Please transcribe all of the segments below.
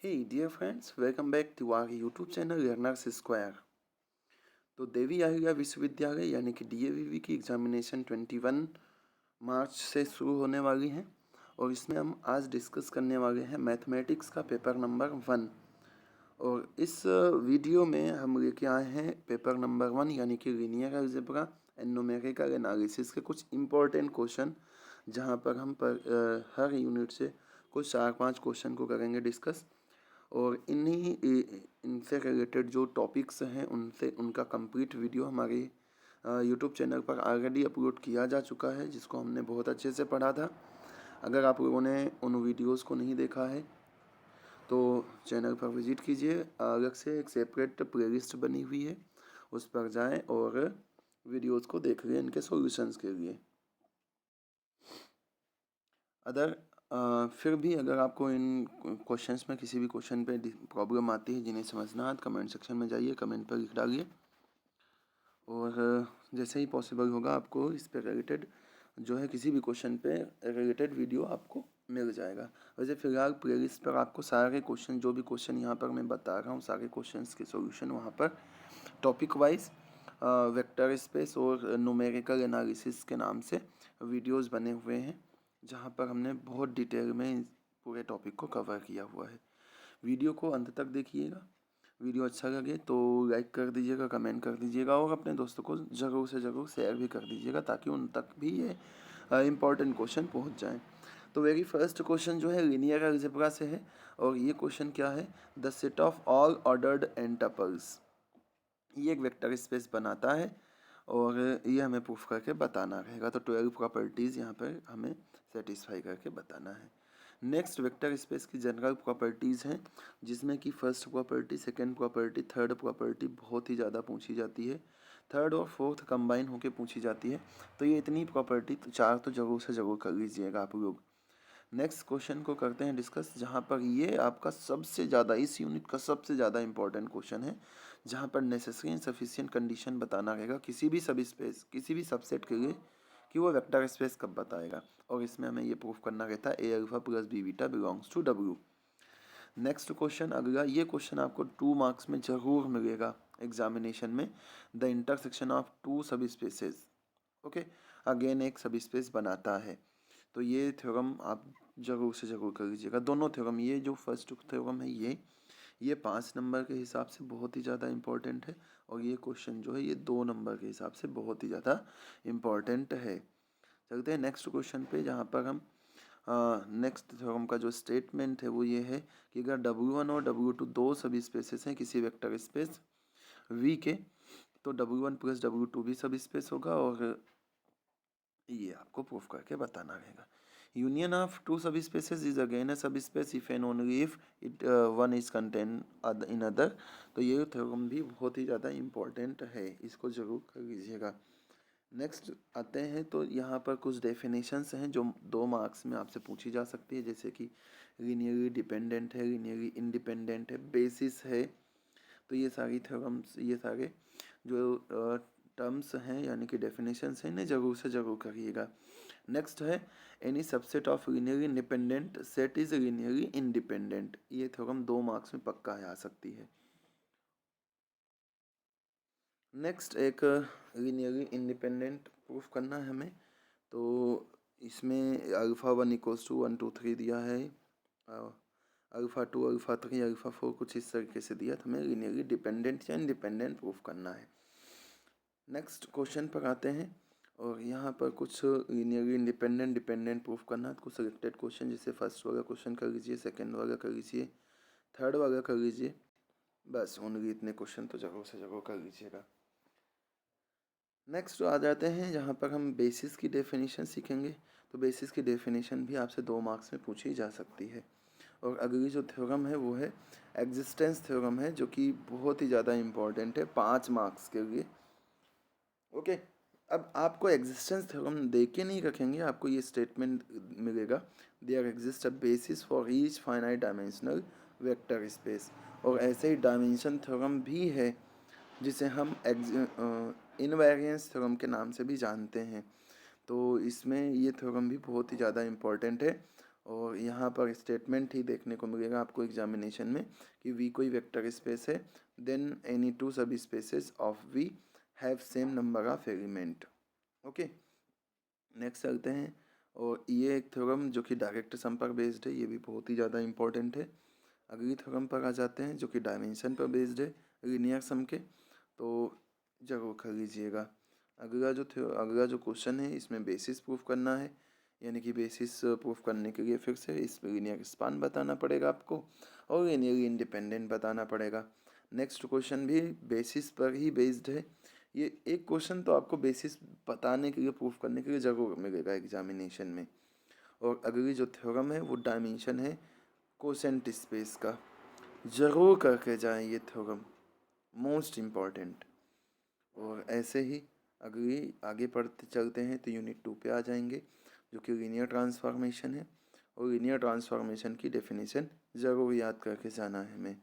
Hey dear friends, welcome back to our YouTube channel Learners Square। तो देवी अहिल्या विश्वविद्यालय यानी कि DAVV की एग्जामिनेशन 21 मार्च से शुरू होने वाली है और इसमें हम आज डिस्कस करने वाले हैं मैथमेटिक्स का पेपर नंबर 1। और इस वीडियो में हम लेके आए हैं पेपर नंबर 1 यानी कि linear algebra and numerical analysis के कुछ इम्पोर्टेंट क्वेश्चन, जहां पर हम हर यूनिट से कुछ 4-5 क्वेश्चन को करेंगे डिस्कस। और इनसे रिलेटेड जो टॉपिक्स हैं उनसे उनका कंप्लीट वीडियो हमारे यूट्यूब चैनल पर ऑलरेडी अपलोड किया जा चुका है, जिसको हमने बहुत अच्छे से पढ़ा था। अगर आप लोगों ने उन वीडियोस को नहीं देखा है तो चैनल पर विजिट कीजिए। अलग से एक सेपरेट प्लेलिस्ट बनी हुई है, उस पर जाएं और वीडियोस को देख लें इनके सॉल्यूशंस के लिए। फिर भी अगर आपको इन क्वेश्चंस में किसी भी क्वेश्चन पे प्रॉब्लम आती है जिन्हें समझना है, कमेंट सेक्शन में जाइए, कमेंट पर लिख डालिए और जैसे ही पॉसिबल होगा आपको इस पे रिलेटेड जो है किसी भी क्वेश्चन पे रिलेटेड वीडियो आपको मिल जाएगा। वैसे फिलहाल प्लेलिस्ट पर आपको सारे क्वेश्चन, जो भी क्वेश्चन यहाँ पर मैं बता रहा हूँ, सारे क्वेश्चंस के सॉल्यूशन वहाँ पर टॉपिक वाइज वेक्टर स्पेस और न्यूमेरिकल एनालिसिस के नाम से वीडियोस बने हुए हैं, जहाँ पर हमने बहुत डिटेल में पूरे टॉपिक को कवर किया हुआ है। वीडियो को अंत तक देखिएगा। वीडियो अच्छा लगे तो लाइक कर दीजिएगा, कमेंट कर दीजिएगा और अपने दोस्तों को ज़रूर से ज़रूर शेयर भी कर दीजिएगा, ताकि उन तक भी ये इम्पॉर्टेंट क्वेश्चन पहुंच जाएं। तो वेरी फर्स्ट क्वेश्चन जो है लीनियर अलजेब्रा से है और ये क्वेश्चन क्या है, the set of all ordered n tuples. ये एक वेक्टर स्पेस बनाता है और ये हमें प्रूफ करके बताना रहेगा। तो 12 प्रॉपर्टीज़ यहाँ पर हमें सेटिस्फाई करके बताना है। नेक्स्ट वेक्टर स्पेस की जनरल प्रॉपर्टीज़ हैं, जिसमें कि first property, second property, third property बहुत ही ज़्यादा पूछी जाती है। थर्ड और फोर्थ कंबाइन होके पूछी जाती है। तो ये इतनी प्रॉपर्टी तो 4 तो ज़रूर से ज़रूर कर लीजिएगा आप लोग। नेक्स्ट क्वेश्चन को करते हैं डिस्कस, जहाँ पर ये आपका सबसे ज़्यादा, इस यूनिट का सबसे ज़्यादा इंपॉर्टेंट क्वेश्चन है, जहाँ पर नेसेसरी एंड सफिशिएंट कंडीशन बताना रहेगा किसी भी सब स्पेस, किसी भी सबसेट के लिए, कि वो वेक्टर स्पेस कब बताएगा। और इसमें हमें ये प्रूफ करना रहता है A alpha plus B beta belongs to W. Next question अगला, ये क्वेश्चन आपको 2 मार्क्स में जरूर मिलेगा एग्जामिनेशन में। द इंटरसेक्शन ऑफ टू सब स्पेसेस, ओके, अगेन एक सब स्पेस बनाता है। तो ये थ्योरम आप जरूर से जरूर कर लीजिएगा। दोनों थ्योरम, ये जो फर्स्ट थ्योरम है ये 5 नंबर के हिसाब से बहुत ही ज़्यादा इम्पोर्टेंट है और ये क्वेश्चन जो है ये 2 नंबर के हिसाब से बहुत ही ज़्यादा इम्पोर्टेंट है। चलते हैं नेक्स्ट क्वेश्चन पे, जहाँ पर हम नेक्स्ट थ्योरम का जो स्टेटमेंट है वो ये है कि अगर W1 और W2 दो सब स्पेसेस हैं किसी वेक्टर स्पेस V के, तो W1 प्लस W2 भी सब स्पेस होगा और ये आपको प्रूफ करके बताना रहेगा। यूनियन ऑफ टू सब स्पेसेस इज अगेन अ सब space if and only if it one is contain in other. तो ये थ्योरम भी बहुत ही ज़्यादा इम्पोर्टेंट है, इसको जरूर कर लीजिएगा। नेक्स्ट आते हैं, तो यहाँ पर कुछ डेफिनेशंस हैं जो 2 मार्क्स में आपसे पूछी जा सकती है, जैसे कि लीनियरली डिपेंडेंट है, लीनियरली इंडिपेंडेंट है, बेसिस है। तो ये सारी थ्योरम्स, ये सारे जो टर्म्स हैं यानी कि डेफिनेशंस हैं, इन्हें जरूर से जरूर करिएगा। नेक्स्ट है any subset of linearly independent set is linearly independent. ये थ्योरम 2 मार्क्स में पक्का आ सकती है। नेक्स्ट एक लीनियरली इंडिपेंडेंट प्रूफ करना है हमें। तो इसमें अल्फ़ा 1 इक्वल्स टू 1 2 3 दिया है, अल्फ़ा 2 अल्फ़ा 3 अल्फ़ा 4 कुछ इस तरीके से दिया। तो हमें लीनियरली डिपेंडेंट या इंडिपेंडेंट प्रूफ करना है। नेक्स्ट क्वेश्चन पर आते हैं और यहाँ पर कुछ लीनियरली इंडिपेंडेंट डिपेंडेंट प्रूफ करना है। कुछ सिलेक्टेड क्वेश्चन, जैसे फर्स्ट वाला क्वेश्चन कर लीजिए, सेकंड वाला कर लीजिए, थर्ड वाला कर लीजिए। बस ओनली इतने क्वेश्चन तो जरूर से जरूर कर लीजिएगा। नेक्स्ट आ जाते हैं जहाँ पर हम बेसिस की डेफिनेशन सीखेंगे। तो बेसिस की डेफिनेशन भी आपसे 2 मार्क्स में पूछी जा सकती है। और अगली जो थ्योरम है वो है एग्जिस्टेंस थ्योरम है, जो कि बहुत ही ज़्यादा इम्पॉर्टेंट है 5 मार्क्स के लिए। ओके, अब आपको एग्जिस्टेंस थ्योरम दे के नहीं रखेंगे, आपको ये स्टेटमेंट मिलेगा, there exist a basis for each finite dimensional vector space. और ऐसे ही डायमेंशन थ्योरम भी है, जिसे हम इनवेरिएंस थ्योरम के नाम से भी जानते हैं। तो इसमें ये थ्योरम भी बहुत ही ज़्यादा इम्पोर्टेंट है और यहाँ पर स्टेटमेंट ही देखने को मिलेगा आपको एग्जामिनेशन में कि वी कोई वेक्टर स्पेस है, then any two subspaces of V have same number of element. Okay, next चलते हैं। और ये एक थ्योरम जो कि डायरेक्ट सम पर बेस्ड है, ये भी बहुत ही ज़्यादा इंपॉर्टेंट है। अगली थ्योरम पर आ जाते हैं जो कि डायमेंशन पर बेस्ड है लीनियर सम के, तो जरूर कर लीजिएगा। अगला जो क्वेश्चन है इसमें बेसिस प्रूफ करना है, यानी कि बेसिस प्रूफ करने के लिए फिर से इस लीनियर स्पान बताना पड़ेगा आपको और लीनियरली इंडिपेंडेंट बताना पड़ेगा। नेक्स्ट क्वेश्चन भी बेसिस पर ही बेस्ड है। ये एक क्वेश्चन तो आपको बेसिस बताने के लिए प्रूफ करने के लिए जरूर मिलेगा एग्जामिनेशन में। और अगली जो थ्योरम है वो डायमेंशन है कोसेंट स्पेस का, जरूर करके जाएं ये थ्योरम, मोस्ट इम्पॉर्टेंट। और ऐसे ही अगली आगे पढ़ते चलते हैं तो यूनिट 2 पे आ जाएंगे जो कि लीनियर ट्रांसफॉर्मेशन है। और लीनियर ट्रांसफॉर्मेशन की डेफिनेशन ज़रूर याद करके जाना है हमें।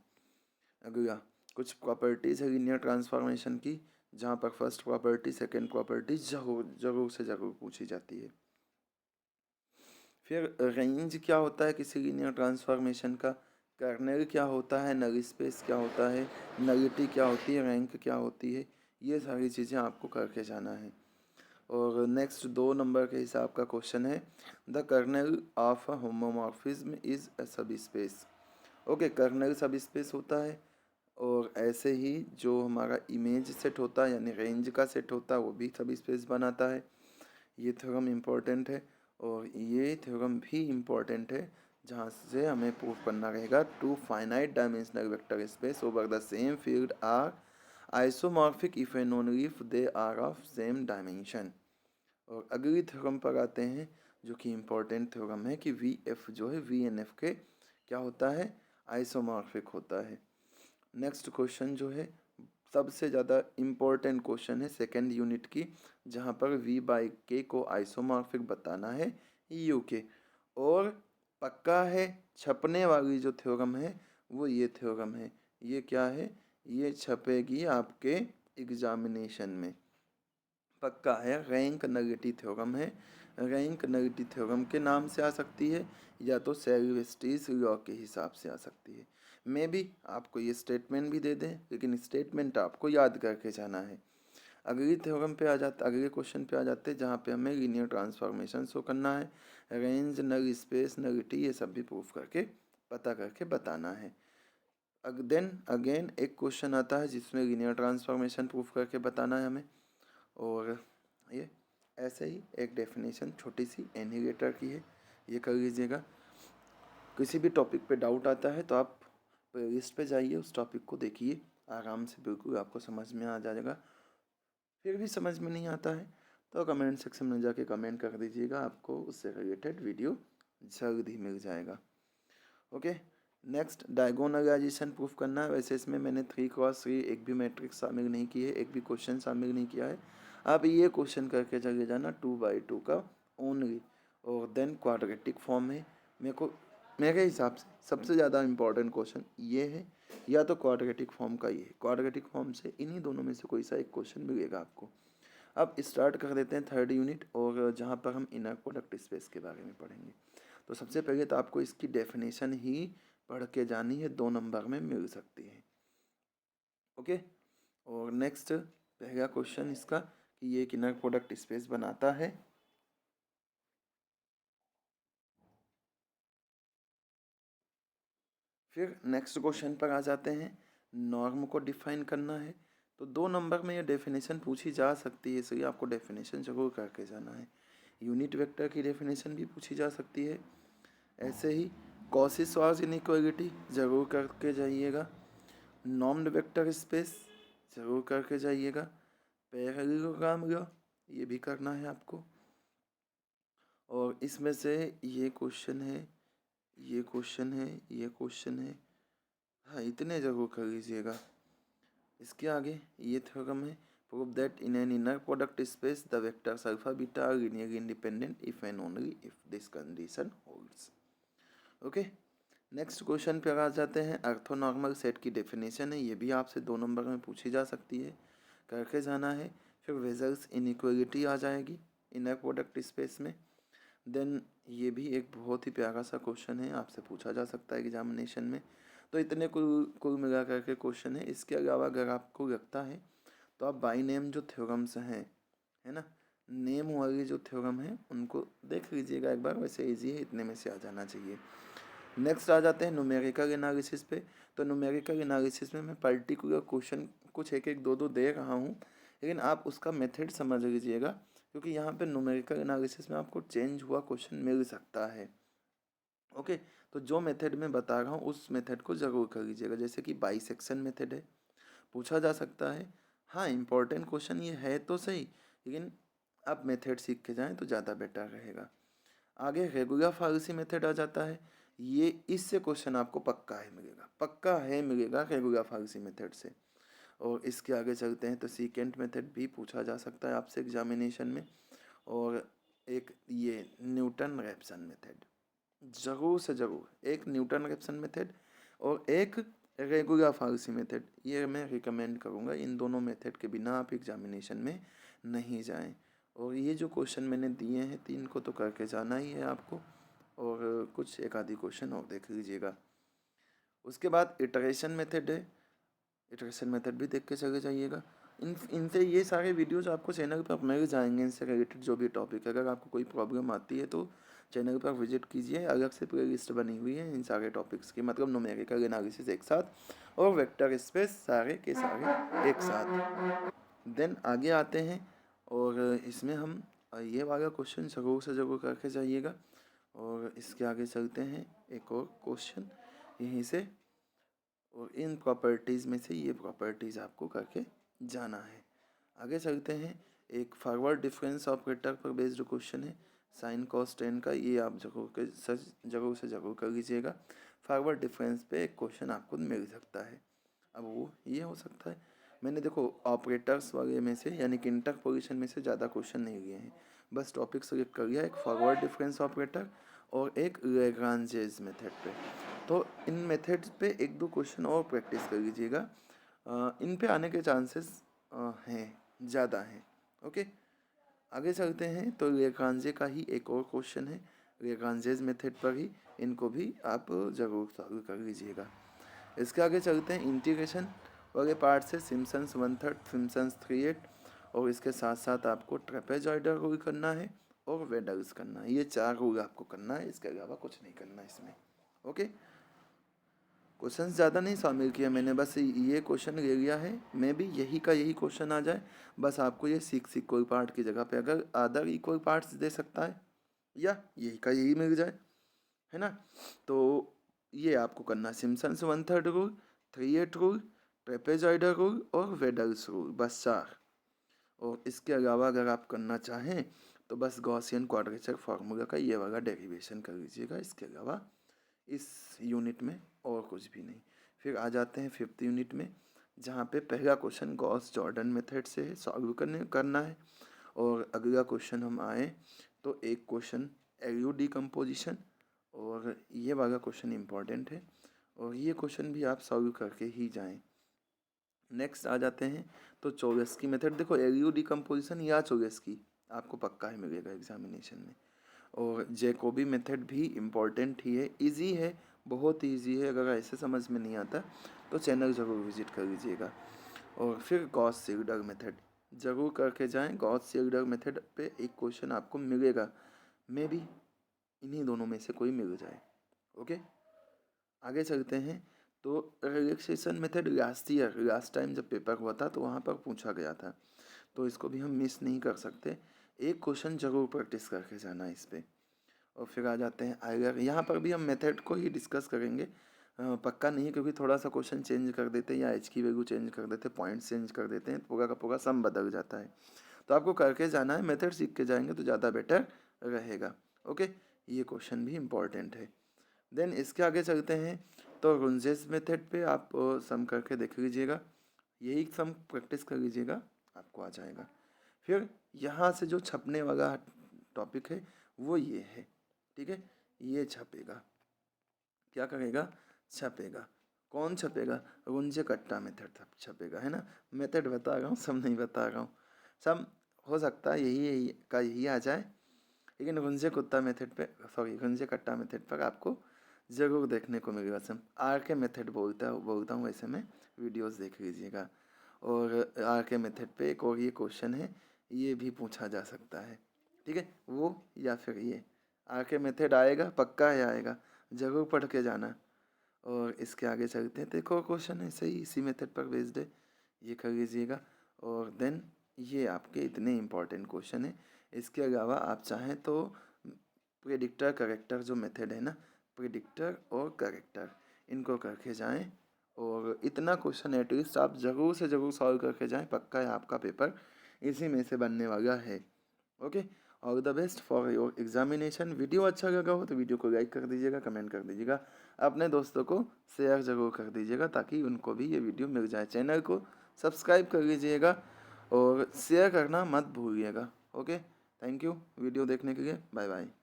अगला कुछ प्रॉपर्टीज़ है लीनियर ट्रांसफॉर्मेशन की, जहाँ पर फर्स्ट प्रॉपर्टी सेकंड प्रॉपर्टी जरूर से ज़रूर पूछी जाती है। फिर रेंज क्या होता है किसी लीनियर ट्रांसफॉर्मेशन का, कर्नेल क्या होता है, नल स्पेस क्या होता है, नलिटी क्या होती है, रैंक क्या होती है, ये सारी चीज़ें आपको करके जाना है। और नेक्स्ट 2 नंबर के हिसाब का क्वेश्चन है, the kernel of a homomorphism is a सब स्पेस। ओके, कर्नेल सब स्पेस होता है। और ऐसे ही जो हमारा इमेज सेट होता है यानी रेंज का सेट होता है वो भी सब स्पेस बनाता है। ये थ्योरम इम्पोर्टेंट है। और ये थ्योरम भी इम्पोर्टेंट है जहाँ से हमें प्रूव करना रहेगा two finite dimensional vector space over the same field are isomorphic if and only if they are of same dimension. और अगली थ्योरम पर आते हैं जो कि इम्पोर्टेंट थ्योरम है कि वी एफ जो है वी एन एफ के क्या होता है, आइसोमॉर्फिक होता है। नेक्स्ट क्वेश्चन जो है सबसे ज़्यादा इम्पोर्टेंट क्वेश्चन है सेकेंड यूनिट की, जहाँ पर v बाई के को आइसोमॉर्फिक बताना है यू के। और पक्का है छपने वाली जो थ्योरम है वो ये थ्योरम है। ये क्या है, ये छपेगी आपके एग्जामिनेशन में, पक्का है। रैंक नलिटी थ्योरम है। रैंक नलिटी थ्योरम के नाम से आ सकती है या तो सेल्वेस्टिस लॉ के हिसाब से आ सकती है। मे भी आपको ये स्टेटमेंट भी दे दें, लेकिन स्टेटमेंट आपको याद करके जाना है। अगली थ्योरम पे आ जाते, अगले क्वेश्चन पे आ जाते हैं जहाँ पे हमें लीनियर ट्रांसफॉर्मेशन शो करना है। रेंज, नल स्पेस, नलिटी ये सब भी प्रूफ करके पता करके बताना है। देन अगेन एक क्वेश्चन आता है जिसमें लीनियर ट्रांसफॉर्मेशन प्रूफ करके बताना है हमें। और ये ऐसे ही एक डेफिनेशन छोटी सी एनिलेटर की है, ये कर लीजिएगा। किसी भी टॉपिक पे डाउट आता है तो आप प्लेलिस्ट पे जाइए, उस टॉपिक को देखिए आराम से, बिल्कुल आपको समझ में आ जाएगा। फिर भी समझ में नहीं आता है तो कमेंट सेक्शन में जाके कमेंट कर दीजिएगा, आपको उससे रिलेटेड वीडियो जल्द ही मिल जाएगा। ओके, नेक्स्ट डायगोनलाइजेशन प्रूफ करना है। वैसे इसमें मैंने 3x3 एक भी मैट्रिक्स शामिल नहीं की है, एक भी क्वेश्चन शामिल नहीं किया है। आप ये क्वेश्चन करके चले जाना 2x2 का ओनली। और देन क्वाड्रेटिक फॉर्म है। मेरे हिसाब से सबसे ज़्यादा इम्पॉर्टेंट क्वेश्चन ये है, या तो क्वाड्रेटिक फॉर्म का ही है। क्वाड्रेटिक फॉर्म से इन्हीं दोनों में से कोई सा एक क्वेश्चन मिलेगा आपको। अब स्टार्ट कर देते हैं थर्ड यूनिट, और जहाँ पर हम इनर प्रोडक्ट स्पेस के बारे में पढ़ेंगे। तो सबसे पहले तो आपको इसकी डेफिनेशन ही पढ़ के जानी है, 2 नंबर में मिल सकती है। ओके, और नेक्स्ट पहला क्वेश्चन इसका कि ये एक इनर प्रोडक्ट स्पेस बनाता है। फिर नेक्स्ट क्वेश्चन पर आ जाते हैं, नॉर्म को डिफाइन करना है। तो 2 नंबर में ये डेफिनेशन पूछी जा सकती है, इसलिए आपको डेफिनेशन जरूर करके जाना है। यूनिट वेक्टर की डेफिनेशन भी पूछी जा सकती है। ऐसे ही कॉसी श्वार्ट्ज इनइक्वालिटी जरूर करके जाइएगा। नॉर्म्ड वेक्टर स्पेस जरूर करके जाइएगा। पैरेललोग्राम लॉ ये भी करना है आपको। और इसमें से ये क्वेश्चन है, ये क्वेश्चन है, ये क्वेश्चन है, हाँ इतने जरूर कर लीजिएगा। इसके आगे ये थ्योरम है, prove that in an inner product space the vectors alpha beta are linearly independent if and only if this condition holds. Okay, next question पे आ जाते हैं। ऑर्थोनॉर्मल सेट की डेफिनेशन है, ये भी आपसे 2 नंबर में पूछी जा सकती है, करके जाना है। फिर वेजल्स इनइक्वालिटी आ जाएगी इनर प्रोडक्ट स्पेस में। देन ये भी एक बहुत ही प्यारा सा क्वेश्चन है, आपसे पूछा जा सकता है एग्जामिनेशन में। तो इतने कुल कुल मिला करके क्वेश्चन है। इसके अलावा अगर आपको लगता है तो आप बाई नेम जो थ्योरम्स हैं, है ना, नेम वाली जो थ्योरम है उनको देख लीजिएगा एक बार, वैसे इजी है, इतने में से आ जाना चाहिए। नेक्स्ट आ जाते हैं न्यूमेरिकल एनालिसिस पे। तो न्यूमेरिकल एनालिसिस में मैं पर्टिकुलर क्वेश्चन कुछ एक एक दो दो दे रहा हूँ, लेकिन आप उसका मेथड समझ लीजिएगा, क्योंकि यहाँ पे न्यूमेरिकल एनालिसिस में आपको चेंज हुआ क्वेश्चन मिल सकता है। ओके, तो जो मेथड मैं बता रहा हूँ उस मेथड को ज़रूर कर लीजिएगा। जैसे कि बाइसेक्शन मेथड है, पूछा जा सकता है। हाँ, इम्पोर्टेंट क्वेश्चन ये है तो सही, लेकिन आप मेथड सीख के जाएँ तो ज़्यादा बेटर रहेगा। आगे रेगुलर फारसी मेथड आ जाता है। ये इससे क्वेश्चन आपको पक्का है मिलेगा, पक्का है मिलेगा रेगुलर फारसी मेथड से। और इसके आगे चलते हैं तो सीकेंट मेथड भी पूछा जा सकता है आपसे एग्जामिनेशन में। और एक ये न्यूटन रैप्सन मेथड, ज़रूर से ज़रूर एक न्यूटन रैप्सन मेथड और एक रेगुलर फारसी मेथड, ये मैं रिकमेंड करूँगा। इन दोनों मेथड के बिना आप एग्जामिनेशन में नहीं जाएं। और ये जो क्वेश्चन मैंने दिए हैं 3 को तो करके जाना ही है आपको, और कुछ एक आधी क्वेश्चन और देख लीजिएगा। उसके बाद इटरेशन मेथड है, इटरेशन मेथड भी देख के चले जाइएगा। इनसे ये सारे वीडियोज आपको चैनल पर मिल जाएंगे, इनसे रिलेटेड जो भी टॉपिक है। अगर आपको कोई प्रॉब्लम आती है तो चैनल पर विजिट कीजिए, अलग से प्ले लिस्ट बनी हुई है इन सारे टॉपिक्स की, मतलब न्यूमेरिकल एनालिसिस एक साथ और वेक्टर स्पेस सारे के सारे एक साथ। देन आगे आते हैं और इसमें हम ये वाला क्वेश्चन ज़रूर से ज़रूर करके जाइएगा। और इसके आगे चलते हैं एक और क्वेश्चन यहीं से, और इन प्रॉपर्टीज़ में से ये प्रॉपर्टीज़ आपको करके जाना है। आगे चलते हैं, एक फॉरवर्ड डिफरेंस ऑपरेटर पर बेस्ड क्वेश्चन है साइन कॉस टेन का, ये आप ज़रूर से ज़रूर कर लीजिएगा। फॉरवर्ड डिफरेंस पे एक क्वेश्चन आपको मिल सकता है। अब वो ये हो सकता है, मैंने देखो ऑपरेटर्स वाले में से यानी कि इंटरपोलेशन में से ज़्यादा क्वेश्चन नहीं लिए हैं, बस टॉपिक सेलेक्ट कर लिया, एक फॉरवर्ड डिफरेंस ऑपरेटर और एक लैग्रांजेस मेथड पे। तो इन मेथड्स पे एक दो क्वेश्चन और प्रैक्टिस कर लीजिएगा, इन पे आने के चांसेस हैं, ज़्यादा हैं। ओके, आगे चलते हैं तो लैग्रांजे का ही एक और क्वेश्चन है, लैग्रांजेस मेथड पर ही, इनको भी आप ज़रूर सॉल्व कर लीजिएगा। इसके आगे चलते हैं इंटीग्रेशन वाले पार्ट से, सिम्पसन्स 1/3, सिम्पसन्स 3/8, और इसके साथ साथ आपको ट्रेपेजॉइडल रूल करना है और वेडल्स करना है। ये 4 रूल आपको करना है, इसके अलावा कुछ नहीं करना इसमें। ओके, क्वेश्चन ज़्यादा नहीं शामिल किया मैंने, बस ये क्वेश्चन ले लिया है। मैं भी यही का यही क्वेश्चन आ जाए, बस आपको ये 6 इक्वल पार्ट की जगह पे अगर अदर इक्वल पार्ट्स दे सकता है या यही का यही मिल जाए, है ना, तो ये आपको करना है। Simpson's 1/3 rule, 3/8 rule, trapezoidal rule और वेडल्स रूल, बस 4। और इसके अलावा अगर आप करना चाहें तो बस गॉसियन क्वाड्रेचर फार्मूला का ये वाला डेरिवेशन कर लीजिएगा। इसके अलावा इस यूनिट में और कुछ भी नहीं। फिर आ जाते हैं 5th यूनिट में, जहाँ पे पहला क्वेश्चन गॉस जॉर्डन मेथड से सॉल्व करना है। और अगला क्वेश्चन हम आए तो एक क्वेश्चन एलयू डिकम्पोजिशन, और ये वाला क्वेश्चन इम्पॉर्टेंट है और ये क्वेश्चन भी आप सॉल्व करके ही जाएं। नेक्स्ट आ जाते हैं तो चौरस्की मेथड। देखो एलयू डिकम्पोजिशन या चौरस्की आपको पक्का ही मिलेगा एग्जामिनेशन में। और जैकोबी मेथड भी इम्पॉर्टेंट ही है, इजी है, बहुत ईजी है। अगर ऐसे समझ में नहीं आता तो चैनल ज़रूर विजिट कर लीजिएगा। और फिर गॉस सीडर मेथड ज़रूर करके जाएं। गॉस सीडर मेथड पे एक क्वेश्चन आपको मिलेगा, मे बी इन्हीं दोनों में से कोई मिल जाए। ओके, आगे चलते हैं तो रिलैक्सेशन मेथड लास्ट टाइम जब पेपर हुआ था तो वहाँ पर पूछा गया था, तो इसको भी हम मिस नहीं कर सकते। एक क्वेश्चन ज़रूर प्रैक्टिस करके जाना इस पर। और फिर आ जाते हैं आइलर, यहाँ पर भी हम मेथड को ही डिस्कस करेंगे, पक्का नहीं है, क्योंकि थोड़ा सा क्वेश्चन चेंज कर देते हैं या एच की वैल्यू चेंज कर देते हैं, पॉइंट्स चेंज कर देते हैं, पूरा का पूरा सम बदल जाता है। तो आपको करके जाना है, मेथड सीख के जाएंगे तो ज़्यादा बेटर रहेगा। ओके, ये क्वेश्चन भी इम्पॉर्टेंट है। देन इसके आगे चलते हैं तो रुंजेस मेथड पे आप सम करके देख लीजिएगा, यही सम प्रैक्टिस कर लीजिएगा, आपको आ जाएगा। फिर यहाँ से जो छपने वाला टॉपिक है वो ये है, ठीक है, ये छपेगा, क्या करेगा, छपेगा। कौन छपेगा, रुंजे कट्टा मेथड छपेगा, है ना। मेथड बता रहा हूँ, सब नहीं बता रहा हूँ, सब हो सकता है यही का यही आ जाए, लेकिन गुंजे कुत्ता मेथड पे गुंजे कट्टा मेथड पर आपको ज़रूर देखने को मिलेगा। सम आर के मेथड बोलता हूँ ऐसे में वीडियोस देख लीजिएगा। और आर के मेथड पे एक और ये क्वेश्चन है, ये भी पूछा जा सकता है, ठीक है, वो या फिर ये आर के मेथड आएगा, पक्का है आएगा, ज़रूर पढ़ के जाना। और इसके आगे चलते हैं, देखो क्वेश्चन है सही इसी मेथड पर बेस्ड है, ये कर लीजिएगा। और देन ये आपके इतने इम्पॉर्टेंट क्वेश्चन है। इसके अलावा आप चाहें तो प्रेडिक्टर करेक्टर जो मेथड है ना, प्रेडिक्टर और करेक्टर, इनको करके जाएं। और इतना क्वेश्चन एटलीस्ट आप ज़रूर से ज़रूर सॉल्व करके जाएं, पक्का है आपका पेपर इसी में से बनने वाला है। Okay, all the best for your examination. Video अच्छा लगा हो तो वीडियो को लाइक कर दीजिएगा, कमेंट कर दीजिएगा, अपने दोस्तों को शेयर ज़रूर कर दीजिएगा ताकि उनको भी ये वीडियो मिल जाए। चैनल को सब्सक्राइब कर लीजिएगा और शेयर करना मत भूलिएगा। ओके, थैंक यू वीडियो देखने के लिए, बाय बाय।